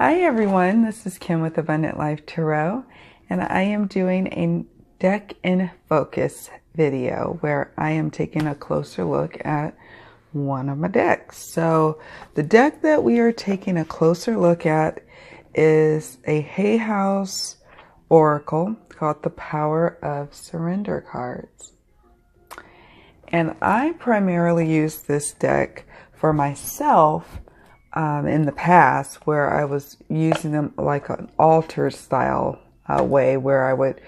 Hi everyone, this is Kim with Abundant Life Tarot, and I am doing a deck in focus video where I am taking a closer look at one of my decks. So the deck that we are taking a closer look at is a Hay House Oracle called the Power of Surrender cards. And I primarily use this deck for myself in the past, where I was using them like an altar style way, where I would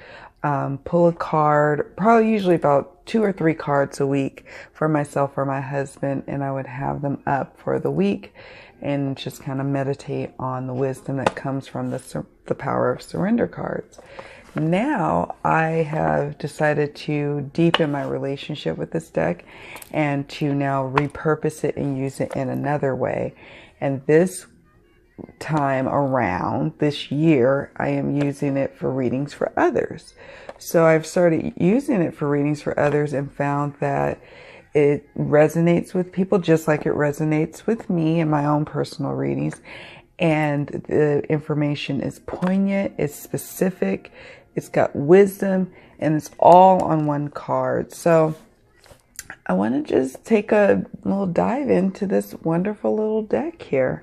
pull a card, probably usually about 2 or 3 cards a week for myself or my husband, and I would have them up for the week and just kind of meditate on the wisdom that comes from the Power of Surrender cards. Now I have decided to deepen my relationship with this deck and to now repurpose it and use it in another way. And this time around, this year, I am using it for readings for others. So I've started using it for readings for others and found that it resonates with people just like it resonates with me in my own personal readings. And the information is poignant, it's specific, it's got wisdom, and it's all on one card. So I want to just take a little dive into this wonderful little deck here.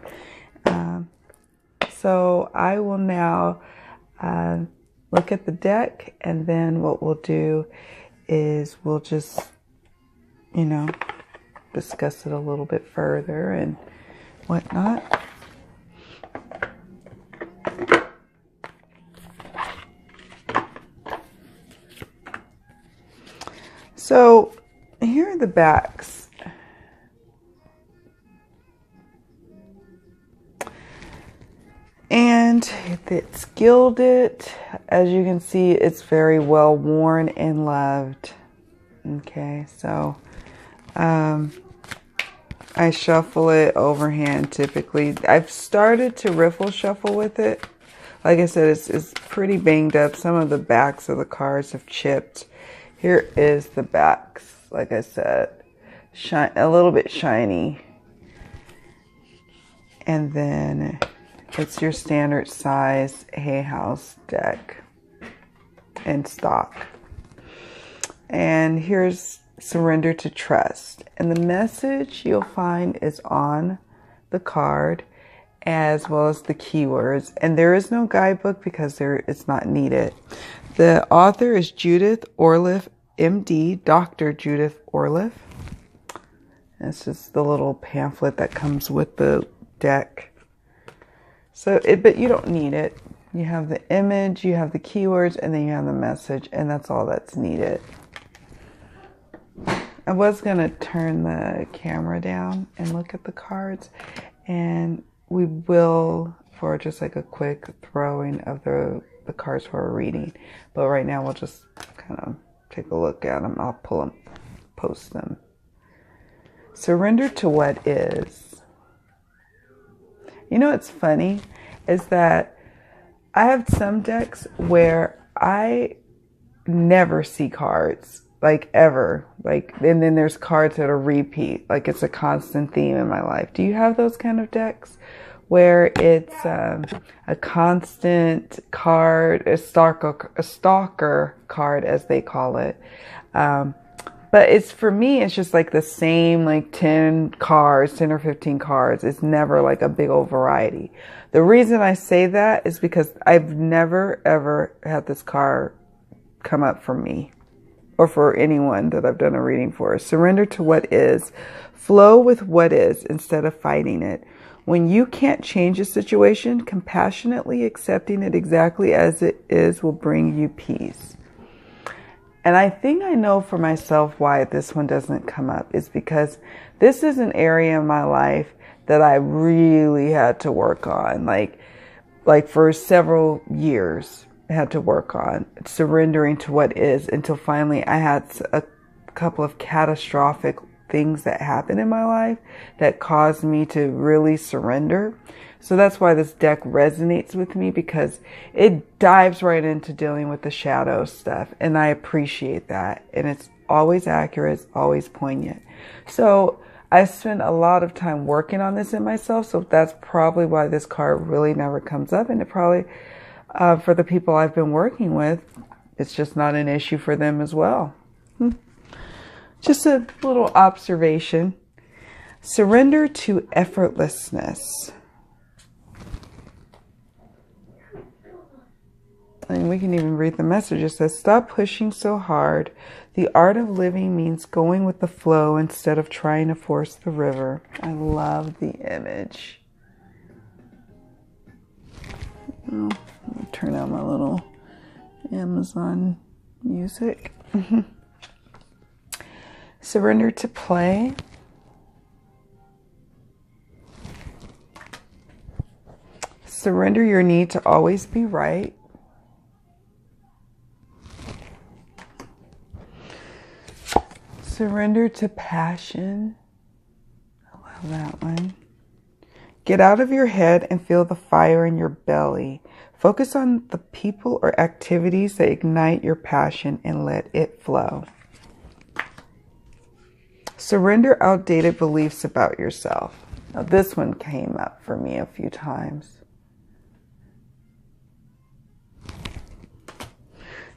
So I will now look at the deck, and then what we'll do is we'll just, discuss it a little bit further and whatnot. So here are the backs. And it's gilded. As you can see, it's very well worn and loved. Okay, so I shuffle it overhand typically. I've started to riffle shuffle with it. Like I said, it's pretty banged up. Some of the backs of the cards have chipped. Here is the backs, like I said, a little bit shiny. And then it's your standard size Hay House deck in stock. And here's Surrender to Trust. And the message you'll find is on the card, as well as the keywords. And there is no guidebook because it's not needed. The author is Judith Orloff, MD, Dr. Judith Orloff. It's just the little pamphlet that comes with the deck. So, but you don't need it. You have the image, you have the keywords, and then you have the message, and that's all that's needed. I was going to turn the camera down and look at the cards, and we will, for just like a quick throwing of the cards for a reading. But right now we'll just kind of take a look at them. I'll pull them, post them. Surrender to what is. You know what's funny is that I have some decks where I never see cards, like ever. And then there's cards that are repeat, like it's a constant theme in my life. Do you have those kind of decks where it's a constant card, a stalker card, as they call it? But it's, for me, it's just like the same, like 10 cards, 10 or 15 cards. It's never like a big old variety. The reason I say that is because I've never, ever had this card come up for me or for anyone that I've done a reading for. Surrender to what is. Flow with what is instead of fighting it. When you can't change a situation, compassionately accepting it exactly as it is will bring you peace. And I think I know for myself why this one doesn't come up. Is because this is an area in my life that I really had to work on. Like for several years, I had to work on surrendering to what is, until finally I had a couple of catastrophic things that happened in my life that caused me to really surrender. So that's why this deck resonates with me, because it dives right into dealing with the shadow stuff. And I appreciate that. And it's always accurate, it's always poignant. So I spend a lot of time working on this in myself, so that's probably why this card really never comes up. And it probably, for the people I've been working with, it's just not an issue for them as well. Just a little observation. Surrender to effortlessness. And we can even read the message. It says, stop pushing so hard. The art of living means going with the flow instead of trying to force the river. I love the image. Oh, let me turn on my little Amazon music. Surrender to play. Surrender your need to always be right. Surrender to passion. I love that one. Get out of your head and feel the fire in your belly. Focus on the people or activities that ignite your passion and let it flow. Surrender outdated beliefs about yourself. Now, this one came up for me a few times.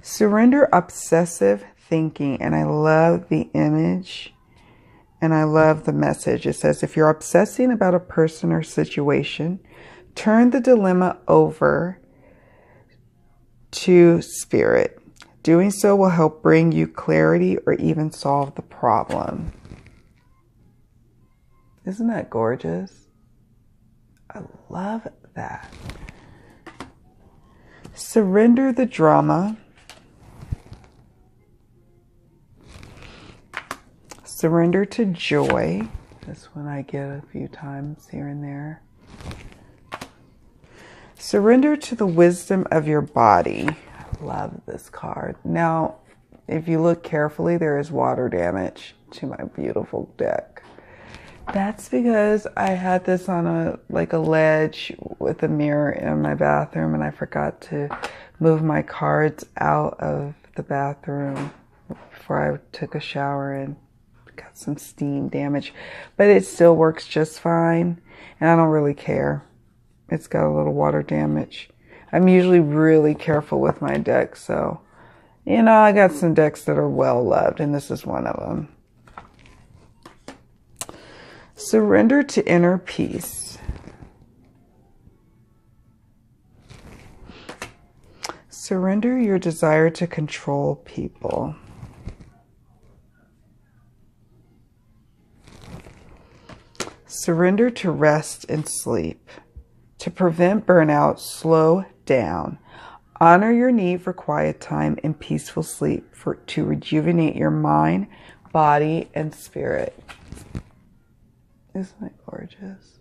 Surrender obsessive thinking. And I love the image and I love the message. It says, if you're obsessing about a person or situation, turn the dilemma over to spirit. Doing so will help bring you clarity or even solve the problem. Isn't that gorgeous? I love that. Surrender the drama. Surrender to joy. This one I get a few times here and there. Surrender to the wisdom of your body. I love this card. Now, if you look carefully, there is water damage to my beautiful deck. That's because I had this on a ledge with a mirror in my bathroom, and I forgot to move my cards out of the bathroom before I took a shower and got some steam damage. But it still works just fine, and I don't really care. It's got a little water damage. I'm usually really careful with my decks, so you know, I got some decks that are well loved, and this is one of them. Surrender to inner peace. Surrender your desire to control people. Surrender to rest and sleep. To prevent burnout, slow down. Honor your need for quiet time and peaceful sleep to rejuvenate your mind, body, and spirit. Isn't that gorgeous?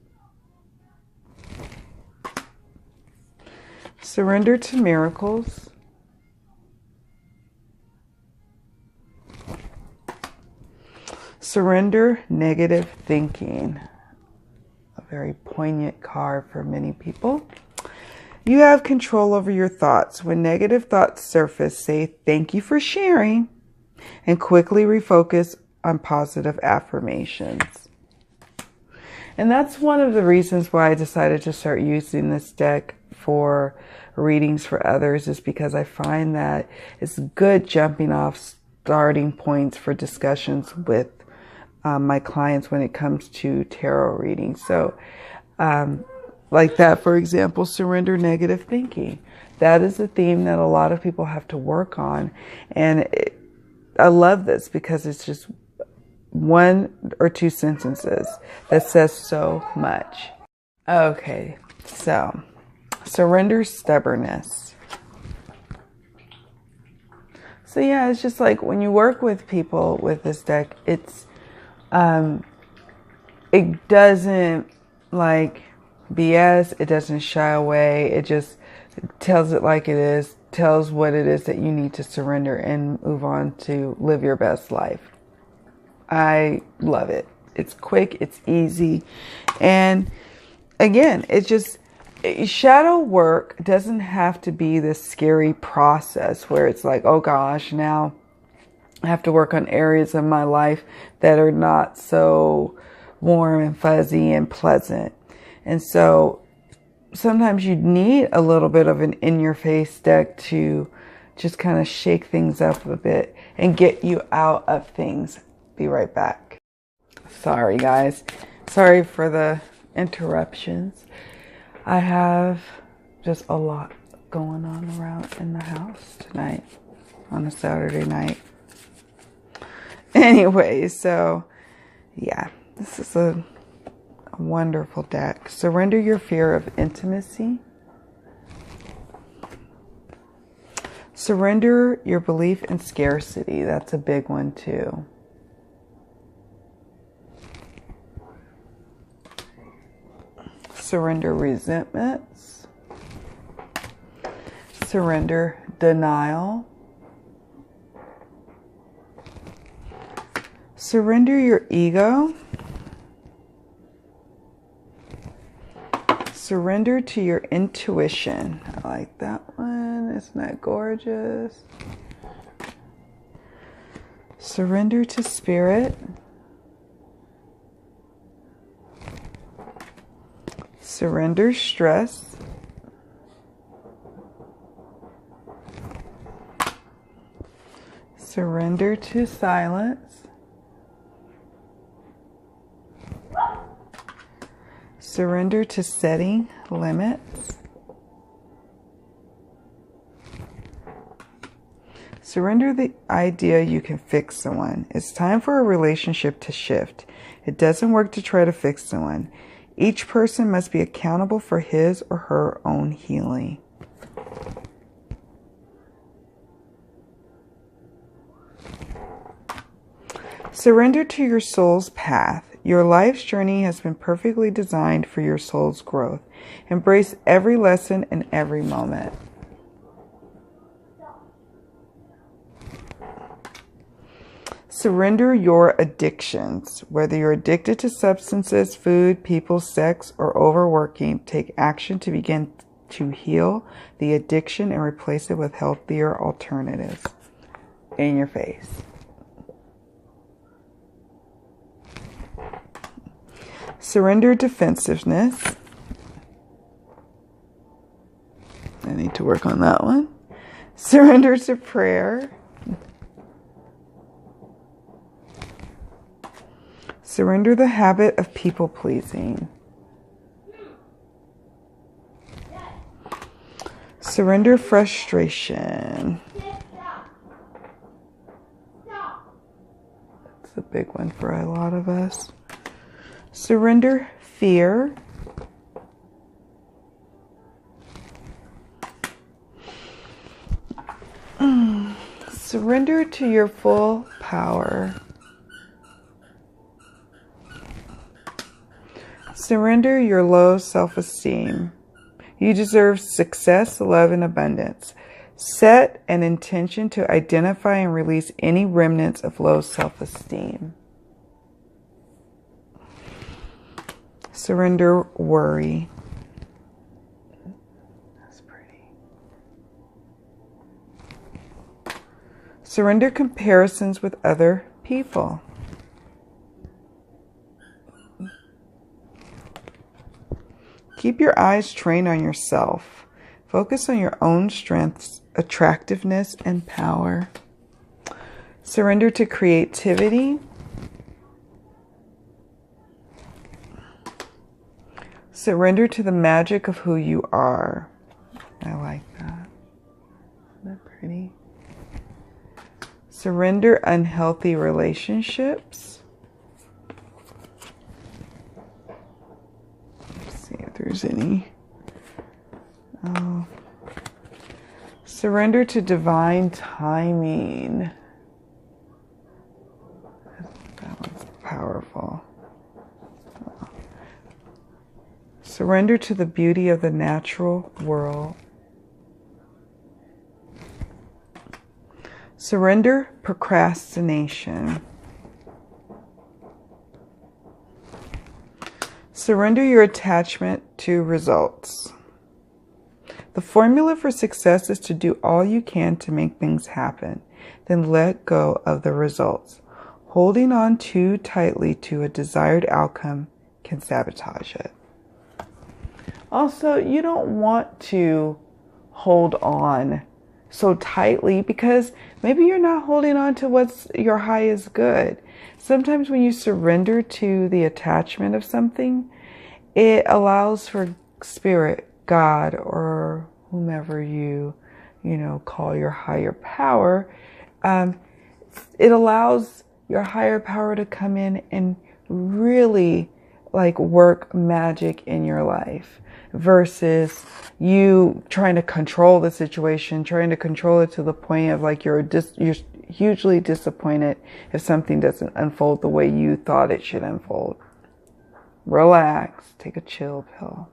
Surrender to miracles. Surrender negative thinking. A very poignant card for many people. You have control over your thoughts. When negative thoughts surface, say thank you for sharing and quickly refocus on positive affirmations. And that's one of the reasons why I decided to start using this deck for readings for others, is because I find that it's good jumping off starting points for discussions with my clients when it comes to tarot readings. So like that, for example, surrender negative thinking. That is a theme that a lot of people have to work on. And I love this because it's just one or two sentences that says so much. Okay, so surrender stubbornness. So yeah, it's just like when you work with people with this deck, it's it doesn't like BS, it doesn't shy away, it just tells it like it is, tells what it is that you need to surrender and move on to live your best life. I love it. It's quick, it's easy, and again, it's just shadow work doesn't have to be this scary process where it's like, oh gosh, now I have to work on areas of my life that are not so warm and fuzzy and pleasant. And so sometimes you need a little bit of an in-your-face deck to just kind of shake things up a bit and get you out of things. Be right back. Sorry, guys. Sorry for the interruptions. I have just a lot going on around in the house tonight on a Saturday night. Anyway, so yeah, this is a wonderful deck. Surrender your fear of intimacy. Surrender your belief in scarcity. That's a big one too. Surrender resentments. Surrender denial. Surrender your ego. Surrender to your intuition. I like that one. Isn't that gorgeous? Surrender to spirit. Surrender stress. Surrender to silence. Surrender to setting limits. Surrender the idea you can fix someone. It's time for a relationship to shift. It doesn't work to try to fix someone. Each person must be accountable for his or her own healing. Surrender to your soul's path. Your life's journey has been perfectly designed for your soul's growth. Embrace every lesson and every moment. Surrender your addictions. Whether you're addicted to substances, food, people, sex, or overworking, take action to begin to heal the addiction and replace it with healthier alternatives. In your face. Surrender defensiveness. I need to work on that one. Surrender to prayer. Surrender the habit of people pleasing. Surrender frustration. That's a big one for a lot of us. Surrender fear. Surrender to your full power. Surrender your low self-esteem. You deserve success, love, and abundance. Set an intention to identify and release any remnants of low self-esteem. Surrender worry. That's pretty. Surrender comparisons with other people. Keep your eyes trained on yourself. Focus on your own strengths, attractiveness, and power. Surrender to creativity. Surrender to the magic of who you are. I like that. Isn't that pretty? Surrender unhealthy relationships. Let's see if there's any. Surrender to divine timing. That one's powerful. Surrender to the beauty of the natural world. Surrender procrastination. Surrender your attachment to results. The formula for success is to do all you can to make things happen, then let go of the results. Holding on too tightly to a desired outcome can sabotage it. Also, you don't want to hold on so tightly because maybe you're not holding on to what's your highest good. Sometimes when you surrender to the attachment of something, it allows for spirit, God, or whomever you call your higher power. It allows your higher power to come in and really like work magic in your life versus you trying to control the situation, trying to control it to the point of like you're hugely disappointed if something doesn't unfold the way you thought it should unfold. Relax, take a chill pill,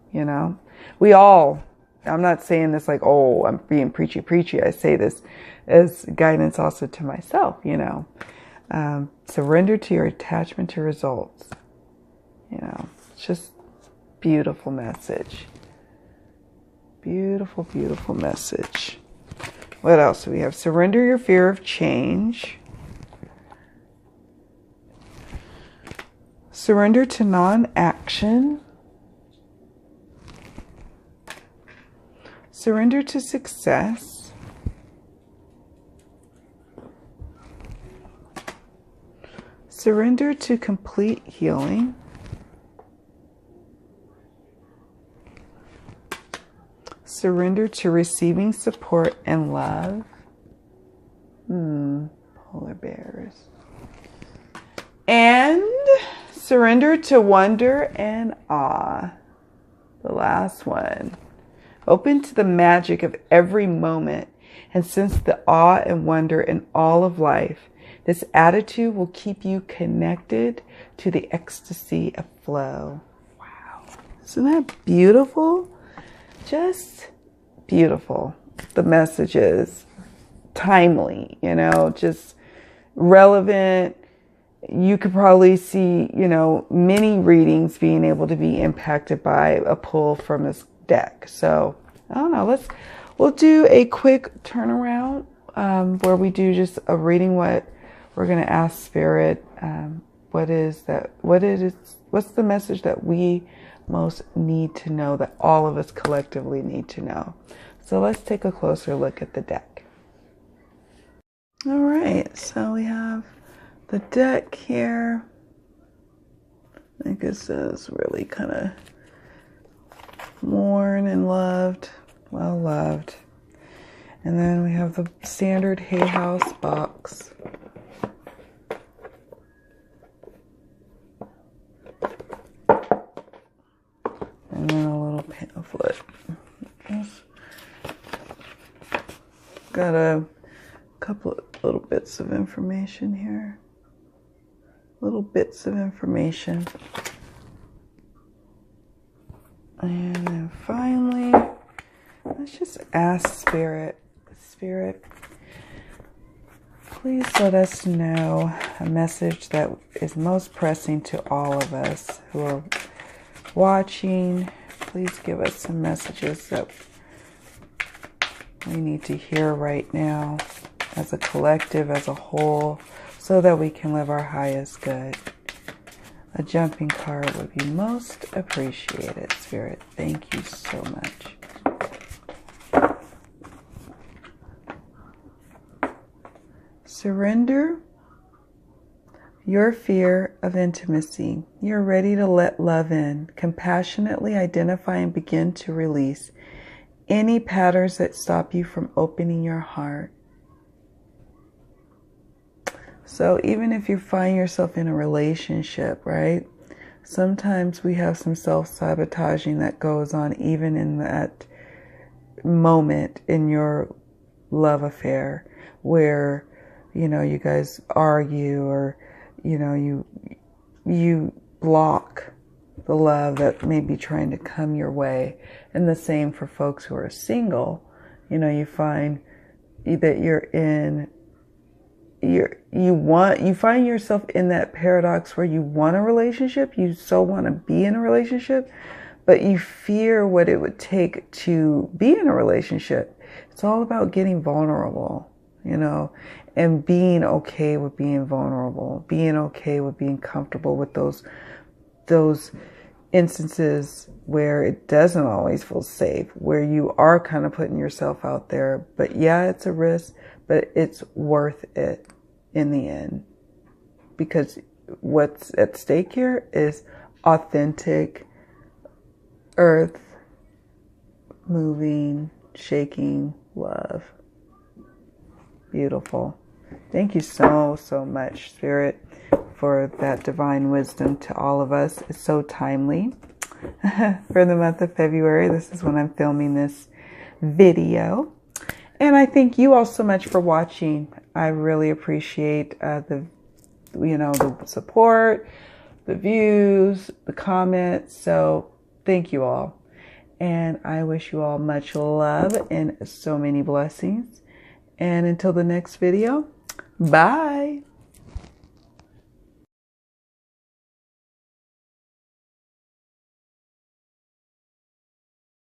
I'm not saying this like, oh, I'm being preachy. I say this as guidance also to myself, surrender to your attachment to results. It's just beautiful message. Beautiful, beautiful message. What else do we have? Surrender your fear of change. Surrender to non-action. Surrender to success. Surrender to complete healing. Surrender to receiving support and love. Polar bears. And surrender to wonder and awe. The last one. Open to the magic of every moment and sense the awe and wonder in all of life. This attitude will keep you connected to the ecstasy of flow. Wow. Isn't that beautiful? Just beautiful. The message is timely, just relevant. You could probably see, many readings being able to be impacted by a pull from this deck. So, I don't know. We'll do a quick turnaround where we do just a reading. What we're going to ask Spirit, what's the message that we most need to know, that all of us collectively need to know. So let's take a closer look at the deck. All right, so we have the deck here. I think it says really kind of worn and loved, well loved. And then we have the standard Hay House box. And then a little pamphlet. Got a couple of little bits of information here. Little bits of information. And then finally, let's just ask Spirit, please let us know a message that is most pressing to all of us who are watching. Please give us some messages that we need to hear right now as a collective, as a whole, so that we can live our highest good. A jumping card would be most appreciated, Spirit. Thank you so much. Surrender your fear of intimacy. You're ready to let love in. Compassionately identify and begin to release any patterns that stop you from opening your heart. So even if you find yourself in a relationship, right? Sometimes we have some self-sabotaging that goes on even in that moment in your love affair where, you guys argue or, you block the love that may be trying to come your way. And the same for folks who are single. You find that you find yourself in that paradox where you want a relationship, you so want to be in a relationship, but you fear what it would take to be in a relationship. It's all about getting vulnerable, and being okay with being vulnerable, being okay with being comfortable with those instances where it doesn't always feel safe, where you are kind of putting yourself out there. But yeah, it's a risk, but it's worth it in the end, because what's at stake here is authentic, earth moving, shaking love. Beautiful. Thank you so much, Spirit, for that divine wisdom to all of us. It's so timely for the month of February. This is when I'm filming this video. And I thank you all so much for watching. I really appreciate the support, the views, the comments. So thank you all. And I wish you all much love and so many blessings. And until the next video, bye.